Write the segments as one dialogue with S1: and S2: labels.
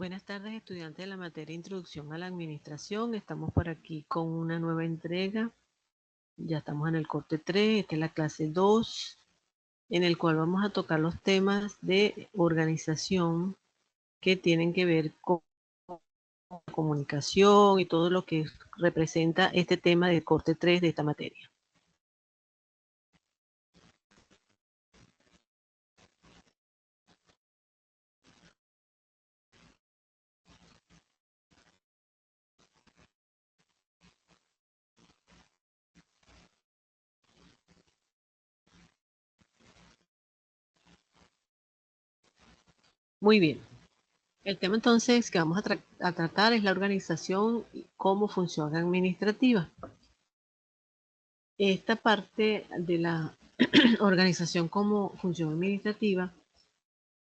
S1: Buenas tardes, estudiantes de la materia Introducción a la Administración. Estamos por aquí con una nueva entrega. Ya estamos en el corte 3, esta es la clase 2, en el cual vamos a tocar los temas de organización que tienen que ver con comunicación y todo lo que representa este tema del corte 3 de esta materia. Muy bien. El tema entonces que vamos a tratar es la organización y cómo funciona administrativa. Esta parte de la organización como función administrativa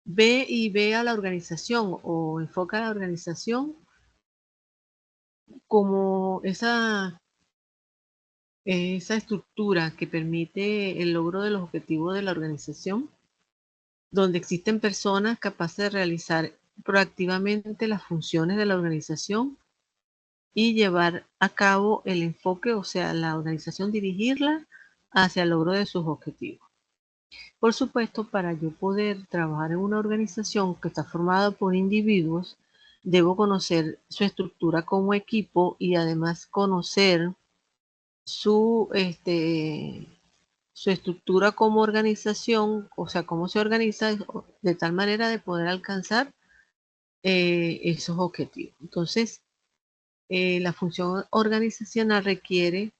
S1: ve a la organización o enfoca a la organización como esa estructura que permite el logro de los objetivos de la organización, donde existen personas capaces de realizar proactivamente las funciones de la organización y llevar a cabo el enfoque, o sea, la organización dirigirla hacia el logro de sus objetivos. Por supuesto, para yo poder trabajar en una organización que está formada por individuos, debo conocer su estructura como equipo y además conocer su, su estructura como organización, o sea, cómo se organiza de tal manera de poder alcanzar esos objetivos. Entonces, la función organizacional requiere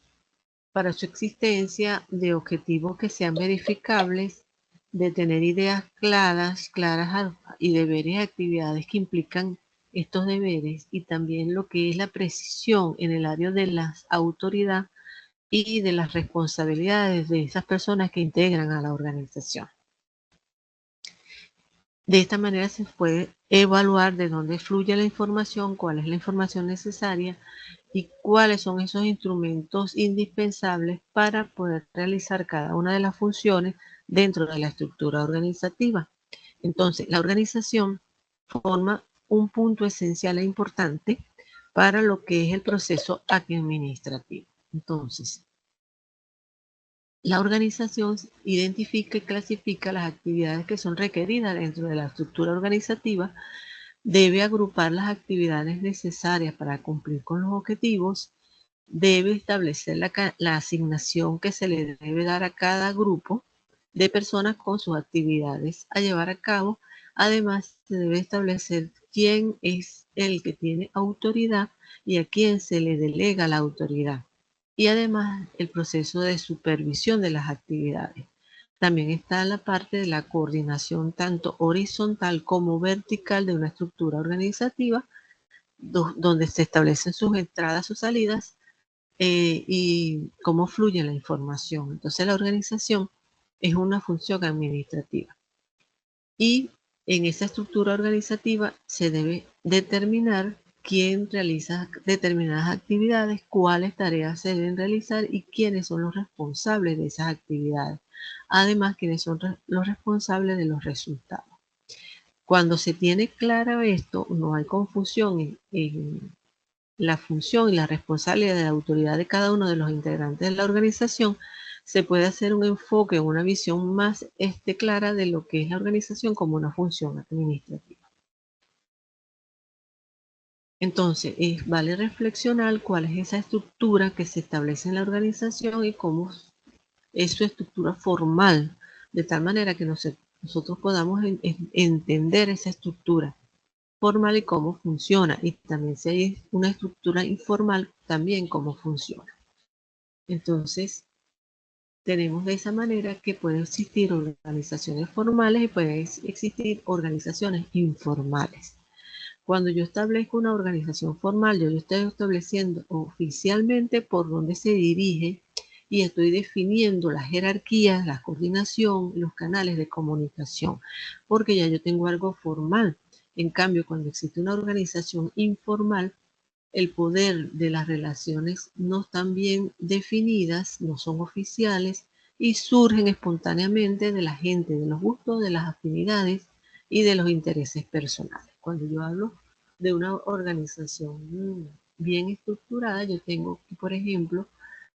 S1: para su existencia de objetivos que sean verificables, de tener ideas claras y deberes y actividades que implican estos deberes y también lo que es la precisión en el área de la autoridad y de las responsabilidades de esas personas que integran a la organización. De esta manera se puede evaluar de dónde fluye la información, cuál es la información necesaria y cuáles son esos instrumentos indispensables para poder realizar cada una de las funciones dentro de la estructura organizativa. Entonces, la organización forma un punto esencial e importante para lo que es el proceso administrativo. Entonces, la organización identifica y clasifica las actividades que son requeridas dentro de la estructura organizativa, debe agrupar las actividades necesarias para cumplir con los objetivos, debe establecer la asignación que se le debe dar a cada grupo de personas con sus actividades a llevar a cabo. Además, se debe establecer quién es el que tiene autoridad y a quién se le delega la autoridad. Y además, el proceso de supervisión de las actividades. También está la parte de la coordinación tanto horizontal como vertical de una estructura organizativa, donde se establecen sus entradas, sus salidas, y cómo fluye la información. Entonces la organización es una función administrativa y en esa estructura organizativa se debe determinar quién realiza determinadas actividades, cuáles tareas se deben realizar y quiénes son los responsables de esas actividades. Además, quiénes son los responsables de los resultados. Cuando se tiene claro esto, no hay confusión en la función y la responsabilidad de la autoridad de cada uno de los integrantes de la organización, se puede hacer un enfoque, una visión más clara de lo que es la organización como una función administrativa. Entonces, vale reflexionar cuál es esa estructura que se establece en la organización y cómo es su estructura formal, de tal manera que nosotros podamos entender esa estructura formal y cómo funciona, y también si hay una estructura informal, también cómo funciona. Entonces, tenemos de esa manera que pueden existir organizaciones formales y pueden existir organizaciones informales. Cuando yo establezco una organización formal, yo estoy estableciendo oficialmente por dónde se dirige y estoy definiendo las jerarquías, la coordinación, los canales de comunicación, porque ya yo tengo algo formal. En cambio, cuando existe una organización informal, el poder de las relaciones no están bien definidas, no son oficiales y surgen espontáneamente de la gente, de los gustos, de las afinidades y de los intereses personales. Cuando yo hablo de una organización bien estructurada, yo tengo, por ejemplo,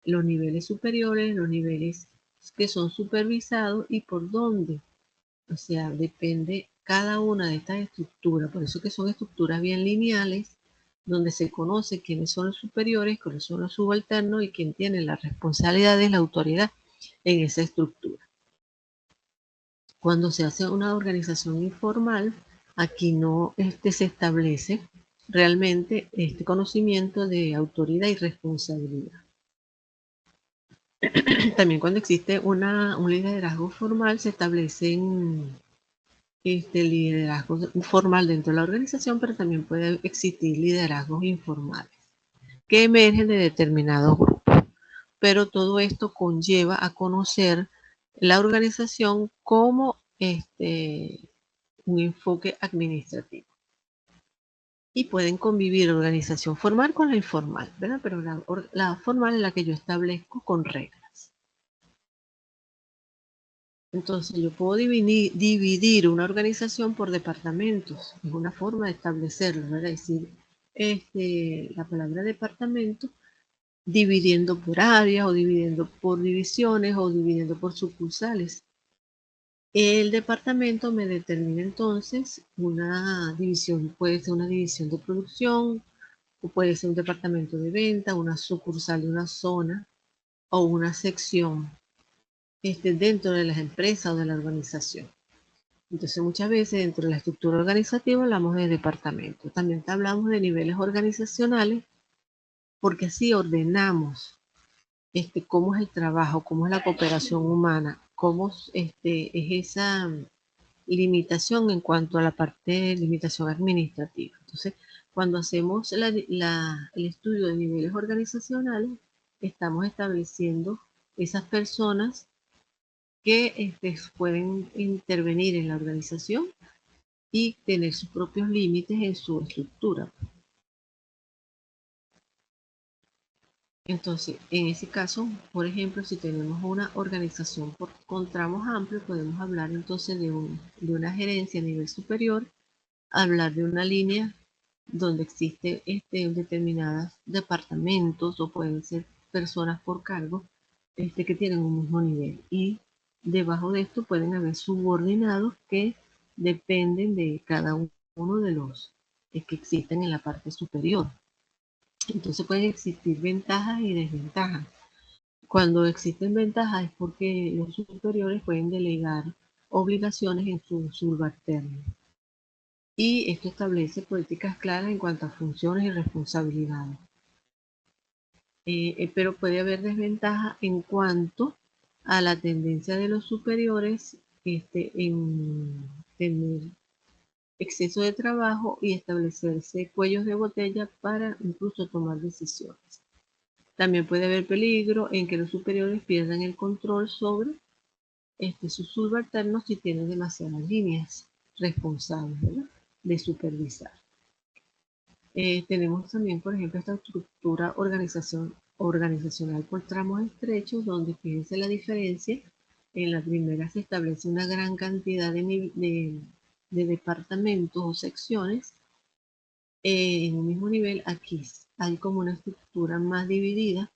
S1: los niveles superiores, los niveles que son supervisados y por dónde. O sea, depende cada una de estas estructuras. Por eso que son estructuras bien lineales, donde se conoce quiénes son los superiores, quiénes son los subalternos y quién tiene la responsabilidad de la autoridad en esa estructura. Cuando se hace una organización informal, aquí no se establece realmente este conocimiento de autoridad y responsabilidad. También cuando existe un liderazgo formal, se establecen liderazgo formal dentro de la organización, pero también puede existir liderazgos informales que emergen de determinados grupos. Pero todo esto conlleva a conocer la organización como un enfoque administrativo. Y pueden convivir organización formal con la informal, ¿verdad? Pero la formal es la que yo establezco con reglas. Entonces yo puedo dividir una organización por departamentos. Es una forma de establecerlo, ¿verdad? Es decir, la palabra departamento, dividiendo por áreas o dividiendo por divisiones o dividiendo por sucursales. El departamento me determina entonces una división, puede ser una división de producción, o puede ser un departamento de venta, una sucursal de una zona o una sección dentro de las empresas o de la organización. Entonces muchas veces dentro de la estructura organizativa hablamos de departamentos. También hablamos de niveles organizacionales porque así ordenamos cómo es el trabajo, cómo es la cooperación humana, cómo es esa limitación en cuanto a la parte de limitación administrativa. Entonces, cuando hacemos el estudio de niveles organizacionales, estamos estableciendo esas personas que pueden intervenir en la organización y tener sus propios límites en su estructura. Entonces, en ese caso, por ejemplo, si tenemos una organización con tramos amplios, podemos hablar entonces de una gerencia a nivel superior, hablar de una línea donde existe determinados departamentos o pueden ser personas por cargo que tienen un mismo nivel. Y debajo de esto pueden haber subordinados que dependen de cada uno de los que existen en la parte superior. Entonces pueden existir ventajas y desventajas. Cuando existen ventajas es porque los superiores pueden delegar obligaciones en sus subalternos. Y esto establece políticas claras en cuanto a funciones y responsabilidades. Pero puede haber desventaja en cuanto a la tendencia de los superiores en tener exceso de trabajo y establecerse cuellos de botella para incluso tomar decisiones. También puede haber peligro en que los superiores pierdan el control sobre sus subalternos si tienen demasiadas líneas responsables, ¿verdad?, de supervisar. Tenemos también, por ejemplo, esta estructura organizacional por tramos estrechos, donde fíjense la diferencia. En la primera se establece una gran cantidad de departamentos o secciones en un mismo nivel. Aquí hay como una estructura más dividida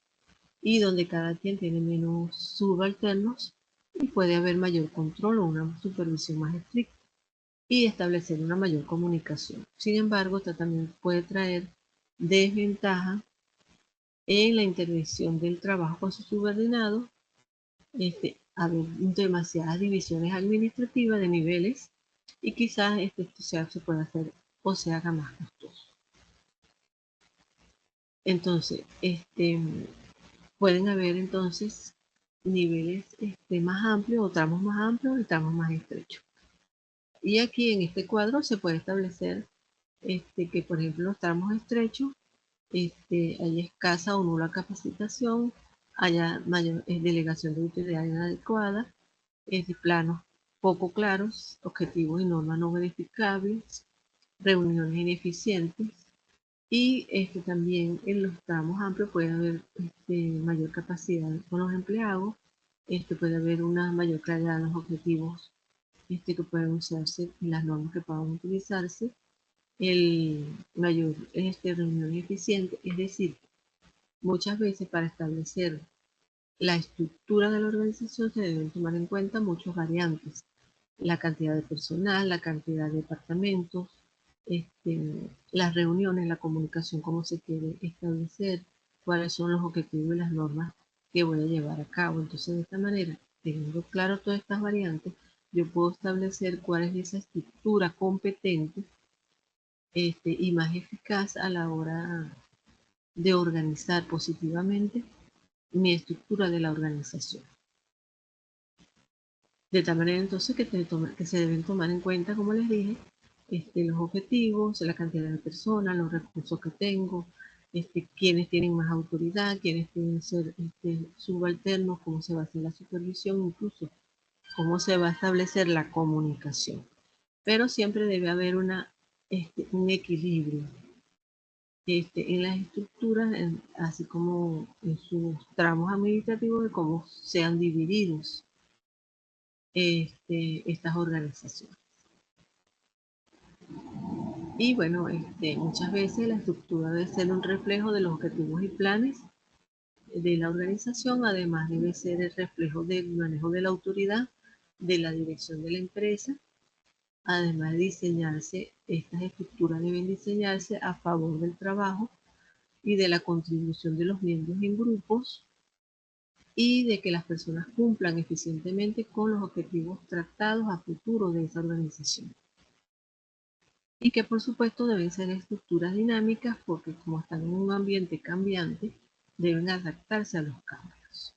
S1: y donde cada quien tiene menos subalternos y puede haber mayor control o una supervisión más estricta y establecer una mayor comunicación. Sin embargo, esto también puede traer desventaja en la intervención del trabajo con sus subordinados, haber demasiadas divisiones administrativas de niveles y quizás esto se pueda hacer o se haga más costoso. Entonces, pueden haber entonces niveles más amplios o tramos más amplios y tramos más estrechos. Y aquí en este cuadro se puede establecer que, por ejemplo, los tramos estrechos hay escasa o nula capacitación, haya mayor delegación de utilidad inadecuada, planos poco claros, objetivos y normas no verificables, reuniones ineficientes y también en los tramos amplios puede haber mayor capacidad con los empleados, puede haber una mayor claridad en los objetivos que pueden usarse y las normas que puedan utilizarse el mayor reunión eficiente. Es decir, muchas veces para establecer la estructura de la organización se deben tomar en cuenta muchos variantes: la cantidad de personal, la cantidad de departamentos, las reuniones, la comunicación, cómo se quiere establecer, cuáles son los objetivos y las normas que voy a llevar a cabo. Entonces, de esta manera, teniendo claro todas estas variantes, yo puedo establecer cuál es esa estructura competente y más eficaz a la hora de organizar positivamente mi estructura de la organización. De tal manera entonces que se deben tomar en cuenta, como les dije, los objetivos, la cantidad de personas, los recursos que tengo, quiénes tienen más autoridad, quiénes tienen que ser subalternos, cómo se va a hacer la supervisión, incluso cómo se va a establecer la comunicación. Pero siempre debe haber un equilibrio en las estructuras, así como en sus tramos administrativos, de cómo sean divididos estas organizaciones. Y bueno, muchas veces la estructura debe ser un reflejo de los objetivos y planes de la organización. Además debe ser el reflejo del manejo de la autoridad, de la dirección de la empresa. Además de diseñarse, estas estructuras deben diseñarse a favor del trabajo y de la contribución de los miembros en grupos, y de que las personas cumplan eficientemente con los objetivos tratados a futuro de esa organización. Y que por supuesto deben ser estructuras dinámicas, porque como están en un ambiente cambiante, deben adaptarse a los cambios,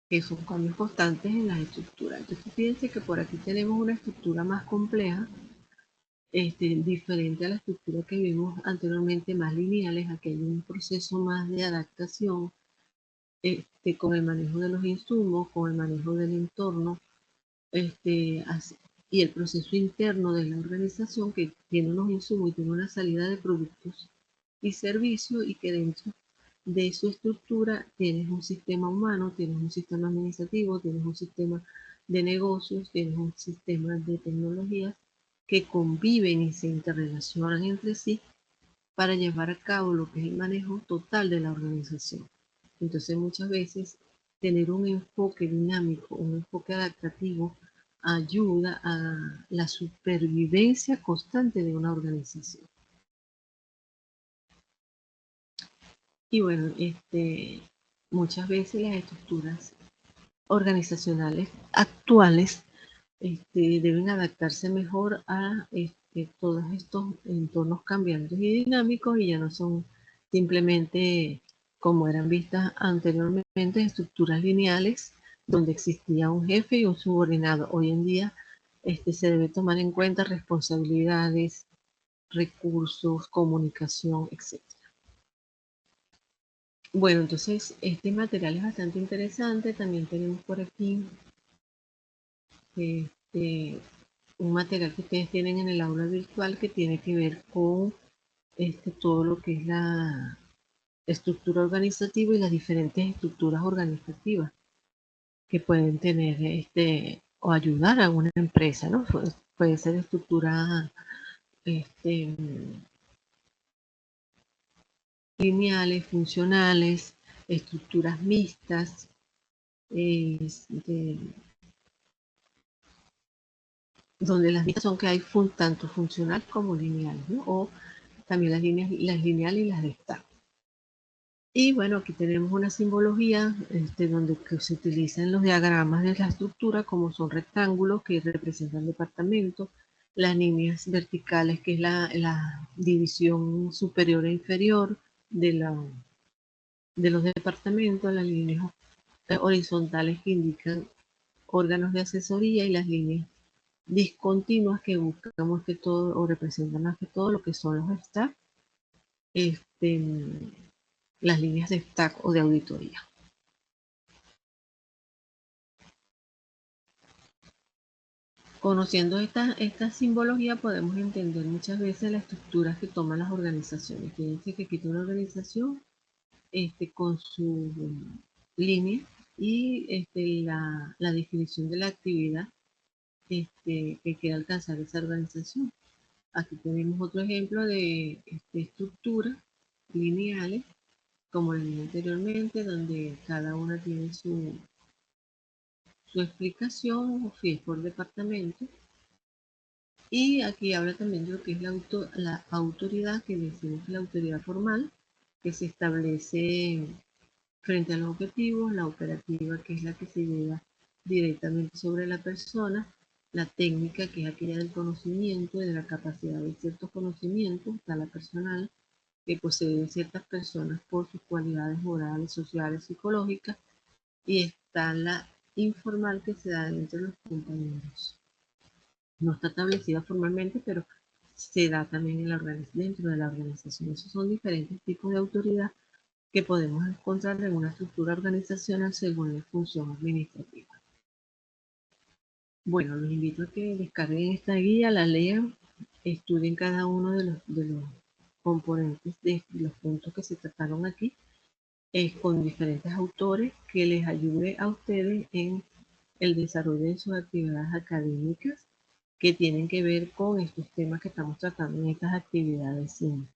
S1: que son cambios constantes en las estructuras. Entonces fíjense que por aquí tenemos una estructura más compleja, diferente a la estructura que vimos anteriormente, más lineales. Aquí hay un proceso más de adaptación, con el manejo de los insumos, con el manejo del entorno, y el proceso interno de la organización, que tiene unos insumos y tiene una salida de productos y servicios, y que dentro de su estructura tienes un sistema humano, tienes un sistema administrativo, tienes un sistema de negocios, tienes un sistema de tecnologías que conviven y se interrelacionan entre sí para llevar a cabo lo que es el manejo total de la organización. Entonces muchas veces tener un enfoque dinámico, un enfoque adaptativo, ayuda a la supervivencia constante de una organización. Y bueno, muchas veces las estructuras organizacionales actuales deben adaptarse mejor a todos estos entornos cambiantes y dinámicos, y ya no son simplemente, como eran vistas anteriormente, estructuras lineales donde existía un jefe y un subordinado. Hoy en día se debe tomar en cuenta responsabilidades, recursos, comunicación, etc. Bueno, entonces este material es bastante interesante. También tenemos por aquí este, un material que ustedes tienen en el aula virtual, que tiene que ver con todo lo que es la estructura organizativa y las diferentes estructuras organizativas que pueden tener o ayudar a una empresa, ¿no? Puede ser estructuras lineales, funcionales, estructuras mixtas, donde las mixtas son que hay tanto funcional como lineales, ¿no? O también las lineales y las de stack. Y bueno, aquí tenemos una simbología donde se utilizan los diagramas de la estructura, como son rectángulos que representan departamentos, las líneas verticales, que es la división superior e inferior de los departamentos, las líneas horizontales que indican órganos de asesoría, y las líneas discontinuas que buscamos que todo, o representan más que todo lo que son los staff, las líneas de stack o de auditoría. Conociendo esta simbología, podemos entender muchas veces las estructuras que toman las organizaciones. Fíjense que aquí tiene una organización con su línea y la definición de la actividad que quiere alcanzar esa organización. Aquí tenemos otro ejemplo de estructuras lineales, como les dije anteriormente, donde cada una tiene su explicación, si es por departamento. Y aquí habla también de lo que es la autoridad, que decimos que la autoridad formal, que se establece frente a los objetivos, la operativa, que es la que se lleva directamente sobre la persona, la técnica, que es aquella del conocimiento y de la capacidad de ciertos conocimientos, está la personal, que poseen ciertas personas por sus cualidades morales, sociales, psicológicas, y está la informal, que se da entre los compañeros. No está establecida formalmente, pero se da también dentro de la organización. Esos son diferentes tipos de autoridad que podemos encontrar en una estructura organizacional según la función administrativa. Bueno, los invito a que descarguen esta guía, la lean, estudien cada uno de los componentes de los puntos que se trataron aquí, con diferentes autores, que les ayude a ustedes en el desarrollo de sus actividades académicas que tienen que ver con estos temas que estamos tratando en estas actividades 5.